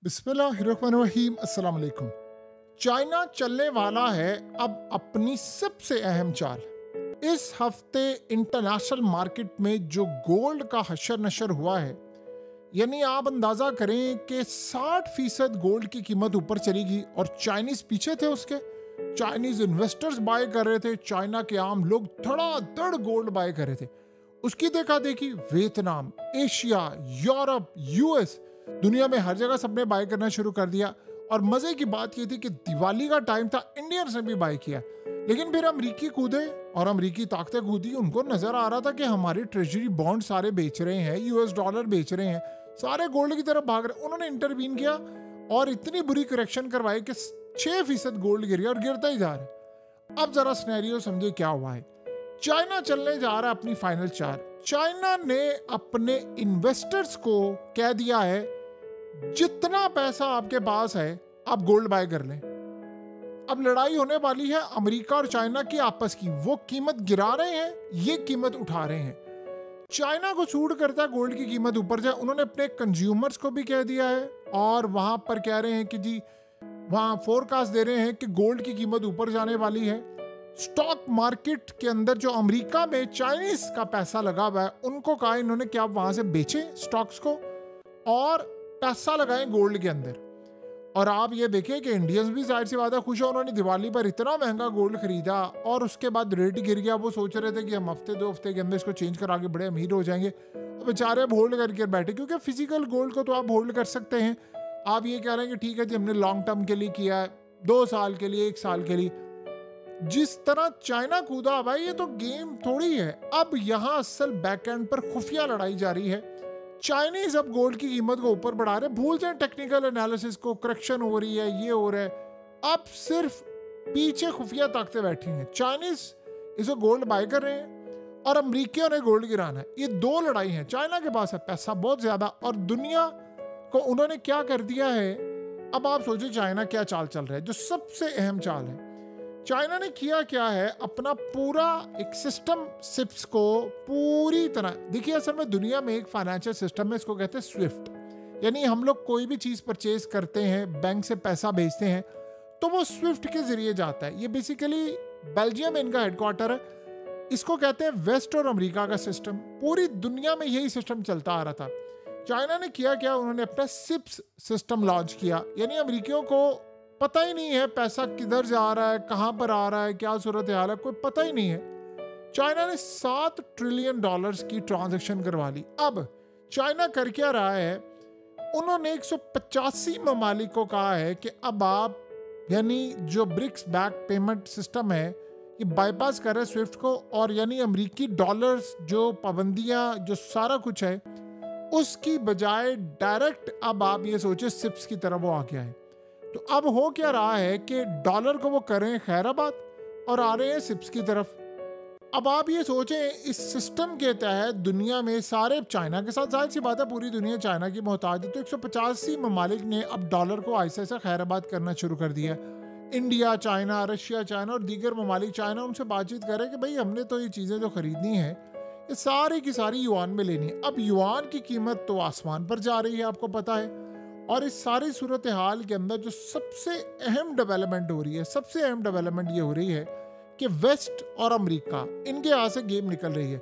बिस्मिल्लाहिर्रहमानिर्रहीम। अस्सलाम वालेकुम। चाइना चलने वाला है अब अपनी सबसे अहम चाल। इस हफ्ते इंटरनेशनल मार्केट में जो गोल्ड का हशर नशर हुआ है, यानी आप अंदाजा करें कि 60% गोल्ड की कीमत ऊपर चलेगी और चाइनीज पीछे थे उसके। चाइनीज इन्वेस्टर्स बाय कर रहे थे, चाइना के आम लोग धड़ाधड़ गोल्ड बाय कर रहे थे। उसकी देखा देखी वियतनाम, एशिया, यूरोप, यूएस, दुनिया में हर जगह सबने बाय करना शुरू कर दिया। और मजे की बात यह थी कि दिवाली का टाइम था, इंडियंस ने भी बाय किया। लेकिन फिर अमरीकी कूदे और अमरीकी ताकतें कूदी। उनको नजर आ रहा था कि हमारे ट्रेजरी बॉन्ड सारे बेच रहे हैं, यूएस डॉलर बेच रहे हैं, सारे गोल्ड की तरफ भाग रहे। उन्होंने इंटरवीन किया और इतनी बुरी करेक्शन करवाई कि 6% गोल्ड गिर गया और गिरता ही जा रहा है। अब जरा सिनेरियो समझे क्या हुआ है। चाइना चलने जा रहा है अपनी फाइनल चाल। चाइना ने अपने इन्वेस्टर्स को कह दिया है, जितना पैसा आपके पास है आप गोल्ड बाय कर लें। अब लड़ाई होने वाली है अमेरिका और चाइना की आपस की। वो कीमत गिरा रहे हैं, ये कीमत उठा रहे हैं। चाइना को सूट करता है गोल्ड की कीमत ऊपर जाए। उन्होंने अपने कंज्यूमर्स को भी कह दिया है और वहां पर कह रहे हैं कि जी वहां फोरकास्ट दे रहे हैं कि गोल्ड की कीमत ऊपर जाने वाली है। स्टॉक मार्केट के अंदर जो अमेरिका में चाइनीज का पैसा लगा हुआ है, उनको कहा इन्होंने कि आप वहां से बेचें स्टॉक्स को और पैसा लगाएं गोल्ड के अंदर। और आप ये देखें कि इंडियंस भी जाहिर सी बात है खुश है। उन्होंने दिवाली पर इतना महंगा गोल्ड खरीदा और उसके बाद रेट गिर गया। वो सोच रहे थे कि हम हफ्ते 2 हफ्ते के अंदर इसको चेंज करा के बड़े अमीर हो जाएंगे। अब बेचारे अब होल्ड करके बैठे, क्योंकि फिजिकल गोल्ड को तो आप होल्ड कर सकते हैं। आप ये कह रहे हैं कि ठीक है जी हमने लॉन्ग टर्म के लिए किया है, 2 साल के लिए, 1 साल के लिए। जिस तरह चाइना कूदा भाई, ये तो गेम थोड़ी है। अब यहाँ असल बैकएंड पर खुफिया लड़ाई जारी है। चाइनीज अब गोल्ड की कीमत को ऊपर बढ़ा रहे। भूल जाए टेक्निकल एनालिसिस को, करेक्शन हो रही है, ये हो रहा है। अब सिर्फ पीछे खुफिया ताकतें बैठी हैं। चाइनीज इसको गोल्ड बाय कर रहे हैं और अमरीकियों ने गोल्ड गिराना है। ये 2 लड़ाई है। चाइना के पास है पैसा बहुत ज्यादा और दुनिया को उन्होंने क्या कर दिया है। अब आप सोचिए चाइना क्या चाल चल रहा है, जो सबसे अहम चाल है। चाइना ने किया क्या है, अपना पूरा एक सिस्टम सिप्स को पूरी तरह देखिए। असल में दुनिया में एक फाइनेंशियल सिस्टम है, इसको कहते हैं स्विफ्ट। यानी हम लोग कोई भी चीज परचेज करते हैं, बैंक से पैसा भेजते हैं, तो वो स्विफ्ट के जरिए जाता है। ये बेसिकली बेल्जियम इनका हेडक्वार्टर है। इसको कहते हैं वेस्ट और अमेरिका का सिस्टम। पूरी दुनिया में यही सिस्टम चलता आ रहा था। चाइना ने किया क्या, उन्होंने अपना सिप्स सिस्टम लॉन्च किया। यानी अमेरिकियों को पता ही नहीं है पैसा किधर जा रहा है, कहां पर आ रहा है, क्या सूरत हाल है, कोई पता ही नहीं है। चाइना ने $7 ट्रिलियन की ट्रांजैक्शन करवा ली। अब चाइना कर क्या रहा है, उन्होंने 185 ममालिक को कहा है कि अब आप, यानी जो ब्रिक्स बैक पेमेंट सिस्टम है, ये बाईपास कर रहे हैं स्विफ्ट को। और यानी अमेरिकी डॉलर्स जो पाबंदियां, जो सारा कुछ है, उसकी बजाय डायरेक्ट अब आप ये सोचे सिप्स की तरफ वो आ गया है। तो अब हो क्या रहा है कि डॉलर को वो करें खैराबाद और आ रहे हैं सिप्स की तरफ। अब आप ये सोचें, इस सिस्टम के तहत दुनिया में सारे चाइना के साथ जाहिर सी बात है पूरी दुनिया चाइना की मोहताज है, तो 185 ममालिक ने अब डॉलर को ऐसे ऐसे खैराबाद करना शुरू कर दिया। इंडिया चाइना, रशिया चाइना और दीगर ममालिक चाइना उनसे बातचीत करें कि भाई हमने तो ये चीज़ें जो खरीदनी है ये सारी की सारी युआन में लेनी है। अब युआन की कीमत तो आसमान पर जा रही है, आपको पता है। और इस सारी सूरत हाल के अंदर जो सबसे अहम डेवलपमेंट हो रही है, सबसे अहम डेवलपमेंट ये हो रही है कि वेस्ट और अमेरिका, इनके यहाँ से गेम निकल रही है।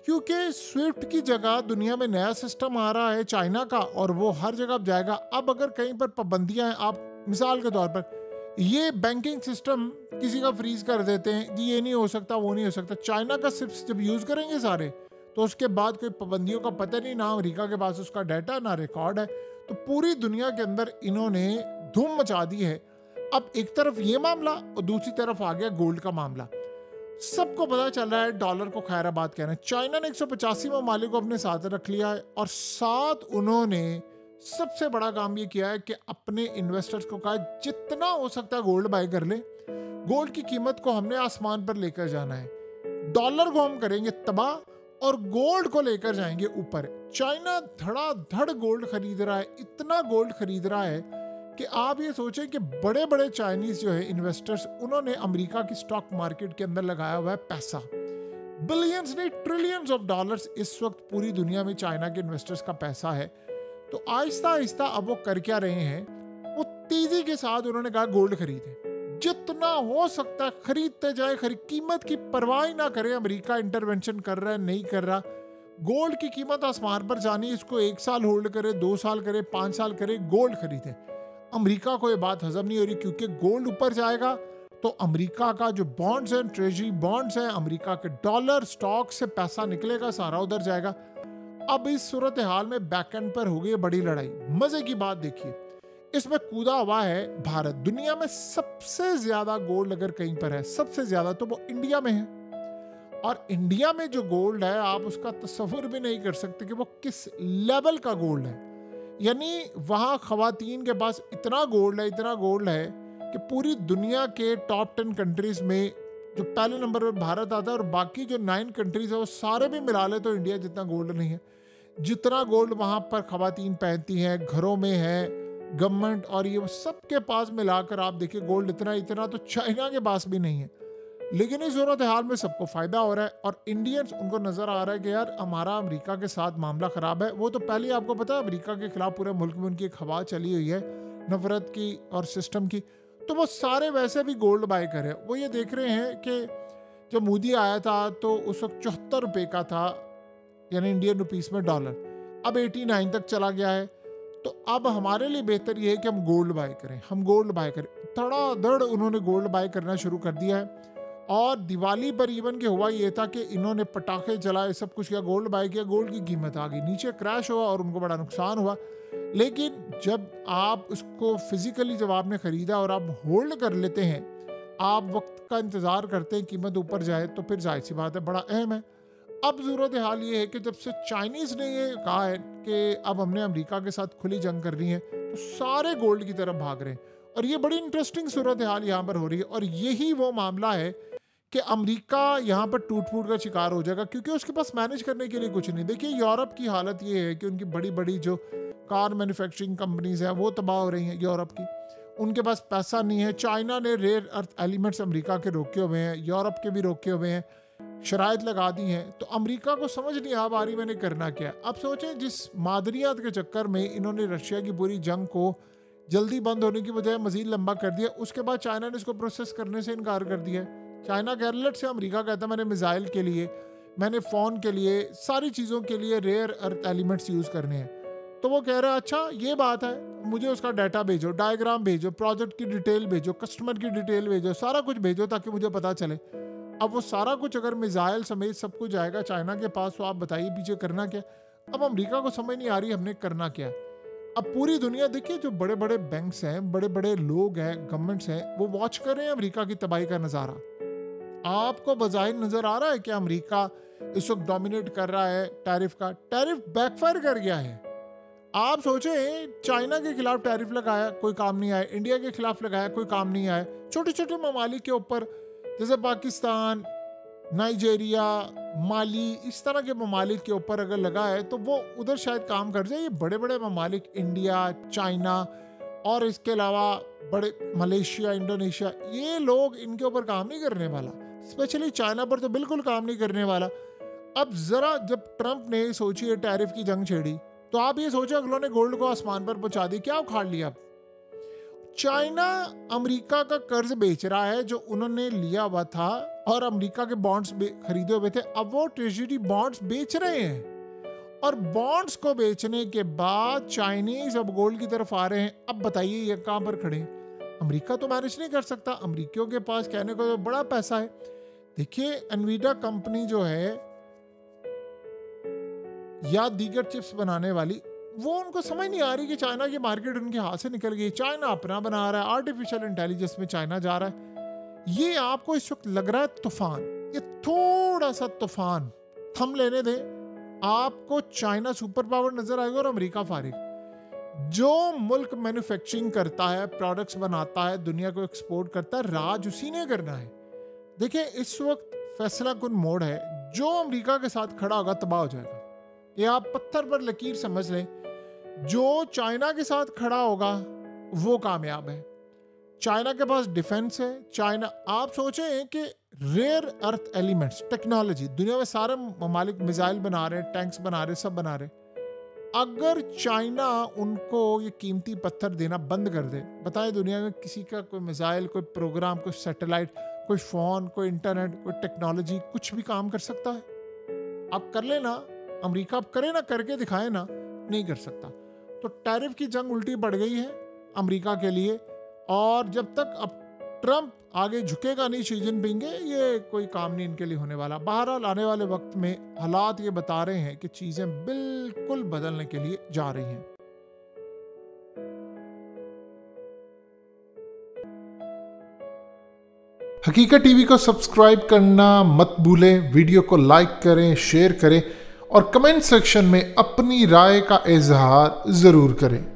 क्योंकि स्विफ्ट की जगह दुनिया में नया सिस्टम आ रहा है चाइना का और वो हर जगह जाएगा। अब अगर कहीं पर पाबंदियां हैं, आप मिसाल के तौर पर ये बैंकिंग सिस्टम किसी का फ्रीज कर देते हैं, ये नहीं हो सकता, वो नहीं हो सकता। चाइना का सिप्स जब यूज करेंगे सारे, तो उसके बाद कोई पाबंदियों का पता नहीं, ना अमेरिका के पास उसका डाटा, ना रिकॉर्ड है। तो पूरी दुनिया के अंदर इन्होंने धूम मचा दी है। अब एक तरफ ये मामला और दूसरी तरफ आ गया गोल्ड का मामला। सबको पता चल रहा है डॉलर को खैराबाद कहना है। चाइना ने 185 ममालिक को अपने साथ रख लिया है और साथ उन्होंने सबसे बड़ा काम ये किया है कि अपने इन्वेस्टर्स को कहा जितना हो सकता है गोल्ड बाय कर ले। गोल्ड की कीमत को हमने आसमान पर लेकर जाना है, डॉलर को हम करेंगे तबाह और गोल्ड को लेकर जाएंगे ऊपर। चाइना धड़ाधड़ गोल्ड खरीद रहा है, इतना गोल्ड खरीद रहा है कि आप ये सोचें कि बड़े बड़े चाइनीज जो है इन्वेस्टर्स, उन्होंने अमेरिका की स्टॉक मार्केट के अंदर लगाया हुआ है पैसा। बिलियंस नहीं, ट्रिलियंस ऑफ डॉलर्स इस वक्त पूरी दुनिया में चाइना के इन्वेस्टर्स का पैसा है। तो आहिस्ता आहिस्ता अब वो कर क्या रहे हैं, वो तेजी के साथ उन्होंने कहा गोल्ड खरीदे, जितना हो सकता है खरीदते जाए, कीमत की परवाह ही ना करें। अमेरिका इंटरवेंशन कर रहा है नहीं कर रहा, गोल्ड की कीमत आसमान पर जानी, इसको 1 साल होल्ड करे, 2 साल करे, 5 साल करे, गोल्ड खरीदे। अमेरिका को ये बात हजम नहीं हो रही, क्योंकि गोल्ड ऊपर जाएगा तो अमेरिका का जो बॉन्ड्स हैं, ट्रेजरी बॉन्ड्स हैं, अमेरिका के डॉलर स्टॉक से पैसा निकलेगा, सारा उधर जाएगा। अब इस सूरत हाल में बैकएंड पर हो गई बड़ी लड़ाई। मजे की बात देखिए, इसमें कूदा हुआ है भारत। दुनिया में सबसे ज्यादा गोल्ड अगर कहीं पर है, सबसे ज्यादा, तो वो इंडिया में है। और इंडिया में जो गोल्ड है, आप उसका तस्वीर भी नहीं कर सकते कि वो किस लेवल का गोल्ड है। यानी वहां खवातीन के पास इतना गोल्ड है, इतना गोल्ड है कि पूरी दुनिया के टॉप 10 कंट्रीज में जो पहले नंबर पर भारत आता है, और बाकी जो 9 कंट्रीज है वो सारे भी मिला ले तो इंडिया जितना गोल्ड नहीं है। जितना गोल्ड वहां पर खवातीन पहनती हैं, घरों में है, गवर्नमेंट और ये सबके पास मिलाकर आप देखिए गोल्ड इतना तो चाइना के पास भी नहीं है। लेकिन इस सूरत हाल में सबको फायदा हो रहा है, और इंडियंस उनको नजर आ रहा है कि यार हमारा अमेरिका के साथ मामला खराब है। वो तो पहले आपको पता है अमेरिका के खिलाफ पूरे मुल्क में उनकी एक हवा चली हुई है, नफरत की और सिस्टम की। तो वो सारे वैसे भी गोल्ड बाय करे। वो ये देख रहे हैं कि जब मोदी आया था तो उस वक्त 74 रुपये का था, यानी इंडियन रुपीस में डॉलर, अब 89 तक चला गया है। तो अब हमारे लिए बेहतर ये है कि हम गोल्ड बाय करें, हम गोल्ड बाय करें। धड़ाधड़ उन्होंने गोल्ड बाय करना शुरू कर दिया है। और दिवाली पर इवन के हुआ ये था कि इन्होंने पटाखे जलाए, सब कुछ किया, गोल्ड बाय किया, गोल्ड की कीमत आ गई नीचे, क्रैश हुआ और उनको बड़ा नुकसान हुआ। लेकिन जब आप उसको फिजिकली जब आपने खरीदा और आप होल्ड कर लेते हैं, आप वक्त का इंतजार करते हैं कीमत ऊपर जाए, तो फिर जाहिर सी बात है बड़ा अहम है। अब सूरत हाल ये है कि जब से चाइनीज ने ये कहा है कि अब हमने अमेरिका के साथ खुली जंग करनी है, तो सारे गोल्ड की तरफ भाग रहे हैं। और ये बड़ी इंटरेस्टिंग सूरत हाल यहाँ पर हो रही है। और यही वो मामला है कि अमेरिका यहाँ पर टूट फूट का शिकार हो जाएगा, क्योंकि उसके पास मैनेज करने के लिए कुछ नहीं। देखिए यूरोप की हालत ये है कि उनकी बड़ी बड़ी जो कार मैन्युफैक्चरिंग कंपनीज हैं वो तबाह हो रही हैं यूरोप की, उनके पास पैसा नहीं है। चाइना ने रेयर अर्थ एलिमेंट्स अमेरिका के रोके हुए हैं, यूरोप के भी रोके हुए हैं, शराइत लगा दी हैं। तो अमेरिका को समझ नहीं आ रही मैंने करना क्या है। अब सोचें जिस मादरियात के चक्कर में इन्होंने रशिया की पूरी जंग को जल्दी बंद होने की बजाय मजीद लंबा कर दिया, उसके बाद चाइना ने इसको प्रोसेस करने से इनकार कर दिया है। चाइना के अलर्ट से अमेरिका कहता है मैंने मिसाइल के लिए, मैंने फ़ोन के लिए, सारी चीज़ों के लिए रेयर अर्थ एलिमेंट्स यूज़ करने हैं। तो वो कह रहा है अच्छा ये बात है, मुझे उसका डाटा भेजो, डायग्राम भेजो, प्रोजेक्ट की डिटेल भेजो, कस्टमर की डिटेल भेजो, सारा कुछ भेजो ताकि मुझे पता चले। अब वो सारा कुछ अगर मिसाइल समेत सब कुछ जाएगा चाइना के पास, तो आप बताइए पीछे करना क्या। अब अमेरिका को समझ नहीं आ रही हमने करना क्या है। अब पूरी दुनिया देखिए, जो बड़े बड़े बैंक्स हैं, बड़े बड़े लोग हैं, गवर्नमेंट्स हैं, वो वॉच कर रहे हैं अमेरिका की तबाही का नज़ारा। आपको बज़ाहिर नज़र आ रहा है कि अमेरिका इस वक्त डोमिनेट कर रहा है टैरिफ का। टैरिफ बैकफायर कर गया है। आप सोचें, चाइना के खिलाफ टैरिफ लगाया, कोई काम नहीं आया, इंडिया के खिलाफ लगाया, कोई काम नहीं आया, छोटे छोटे ममालिक के ऊपर जैसे पाकिस्तान, नाइजीरिया, माली, इस तरह के ममालिक के ऊपर अगर लगा है तो वो उधर शायद काम कर जाए। ये बड़े बड़े ममालिक इंडिया, चाइना और इसके अलावा बड़े मलेशिया, इंडोनेशिया, ये लोग इनके ऊपर काम नहीं करने वाला। स्पेशली चाइना पर तो बिल्कुल काम नहीं करने वाला। अब जरा जब ट्रंप ने सोचिए टैरिफ की जंग छेड़ी, तो आप ये सोचो अगलों ने गोल्ड को आसमान पर पहुंचा दी, क्या उखाड़ लिया। चाइना अमेरिका का कर्ज बेच रहा है जो उन्होंने लिया हुआ था, और अमेरिका के बॉन्ड्स खरीदे हुए थे, अब वो ट्रेजरी बॉन्ड्स बेच रहे हैं। और बॉन्ड्स को बेचने के बाद चाइनीज अब गोल्ड की तरफ आ रहे हैं। अब बताइए ये कहां पर खड़े हैं। अमेरिका तो मैनेज नहीं कर सकता, अमेरिकियों के पास कहने को तो बड़ा पैसा है। देखिए एनवीडिया कंपनी जो है या दीगर चिप्स बनाने वाली, वो उनको समझ नहीं आ रही कि चाइना की मार्केट उनके हाथ से निकल गई। चाइना अपना बना रहा है, आर्टिफिशियल इंटेलिजेंस में चाइना जा रहा है। ये आपको इस वक्त लग रहा है तूफान, ये थोड़ा सा तूफान थम लेने दे, आपको चाइना सुपर पावर नजर आएगा और अमेरिका फारिग। जो मुल्क मैन्युफैक्चरिंग करता है, प्रोडक्ट्स बनाता है, दुनिया को एक्सपोर्ट करता है, राज उसी ने करना है। देखिए इस वक्त फैसला कुन मोड़ है, जो अमेरिका के साथ खड़ा होगा तबाह हो जाएगा। ये आप पत्थर पर लकीर समझ लें, जो चाइना के साथ खड़ा होगा वो कामयाब है। चाइना के पास डिफेंस है। चाइना, आप सोचें कि रेयर अर्थ एलिमेंट्स टेक्नोलॉजी, दुनिया में सारे ममालिक मिसाइल बना रहे हैं, टैंक्स बना रहे, सब बना रहे। अगर चाइना उनको ये कीमती पत्थर देना बंद कर दे, बताए दुनिया में किसी का कोई मिसाइल, कोई प्रोग्राम, कोई सैटेलाइट, कोई फोन, कोई इंटरनेट, कोई टेक्नोलॉजी कुछ भी काम कर सकता है? आप कर लेना, अमेरिका आप करे ना, करके दिखाए ना, नहीं कर सकता। तो टैरिफ की जंग उल्टी पड़ गई है अमेरिका के लिए, और जब तक अब ट्रंप आगे झुकेगा नहीं शी जिनपिंग, ये कोई काम नहीं इनके लिए होने वाला। बहरहाल आने वाले वक्त में हालात ये बता रहे हैं कि चीजें बिल्कुल बदलने के लिए जा रही हैं। हकीकत टीवी को सब्सक्राइब करना मत भूलें, वीडियो को लाइक करें, शेयर करें और कमेंट सेक्शन में अपनी राय का इजहार जरूर करें।